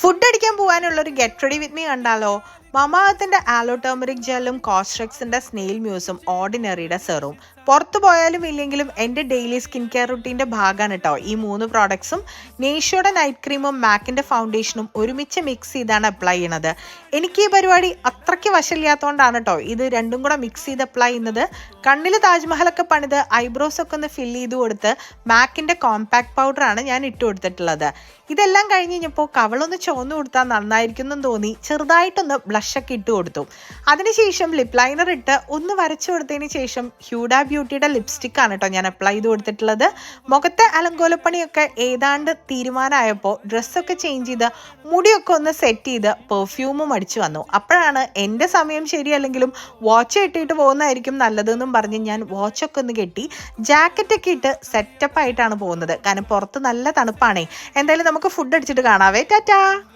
Food അടിക്കാൻ പോകാനുള്ള ഒരു ഗെറ്റ് റെഡി വിത്ത് മീ കണ്ടാലോ? മമാഅത്തിന്റെ ആലോ ടേമറിക് ജെല്ലും കോസ്ട്രെക്സിന്റെ സ്നെയിൽ മ്യൂസും ഓർഡിനറിയുടെ സെറും പുറത്തു പോയാലും ഇല്ലെങ്കിലും എൻ്റെ ഡെയിലി സ്കിൻ കെയർ റുട്ടീൻ്റെ ഭാഗമാണ് കേട്ടോ ഈ 3 പ്രോഡക്ട്സും. നേഷ്യോയുടെ നൈറ്റ് ക്രീമും മാക്കിൻ്റെ ഫൗണ്ടേഷനും ഒരുമിച്ച് മിക്സ് ചെയ്താണ് അപ്ലൈ ചെയ്യണത്. എനിക്ക് ഈ പരിപാടി അത്രയ്ക്ക് വശമില്ലാത്തതുകൊണ്ടാണ് കേട്ടോ ഇത് രണ്ടും കൂടെ മിക്സ് ചെയ്ത് അപ്ലൈ ചെയ്യുന്നത്. കണ്ണിൽ താജ്മഹലൊക്കെ പണിത് ഐബ്രോസ് ഒക്കെ ഒന്ന് ഫില്ല് ചെയ്ത് കൊടുത്ത് മാക്കിൻ്റെ കോമ്പാക്ട് പൗഡറാണ് ഞാൻ ഇട്ട് കൊടുത്തിട്ടുള്ളത്. ഇതെല്ലാം കഴിഞ്ഞ് കഴിഞ്ഞപ്പോൾ കവളൊന്ന് ചുവന്നു കൊടുത്താൽ നന്നായിരിക്കും എന്നും തോന്നി ചെറുതായിട്ടൊന്ന് ബ്ലഷൊക്കെ ഇട്ട് കൊടുത്തു. അതിനുശേഷം ലിപ് ലൈനർ ഇട്ട് ഒന്ന് വരച്ചു കൊടുത്തതിന് ശേഷം ഹ്യൂഡ ബ്യൂട്ടിയുടെ ലിപ്സ്റ്റിക് ആണ് കേട്ടോ ഞാൻ അപ്ലൈ ചെയ്ത് കൊടുത്തിട്ടുള്ളത്. മുഖത്തെ അലങ്കോലപ്പണിയൊക്കെ ഏതാണ്ട് തീരുമാനമായപ്പോൾ ഡ്രസ്സൊക്കെ ചേഞ്ച് ചെയ്ത് മുടിയൊക്കെ ഒന്ന് സെറ്റ് ചെയ്ത് പെർഫ്യൂമും അടിച്ചു വന്നു. അപ്പോഴാണ് എൻ്റെ സമയം ശരിയല്ലെങ്കിലും വാച്ച് കെട്ടിയിട്ട് പോകുന്നതായിരിക്കും നല്ലതെന്നും പറഞ്ഞ് ഞാൻ വാച്ചൊക്കെ ഒന്ന് കെട്ടി ജാക്കറ്റൊക്കെ ഇട്ട് സെറ്റപ്പ് ആയിട്ടാണ് പോകുന്നത്. കാരണം പുറത്ത് നല്ല തണുപ്പാണേ. എന്തായാലും നമുക്ക് ഫുഡ് അടിച്ചിട്ട് കാണാവേ. ടാറ്റാ.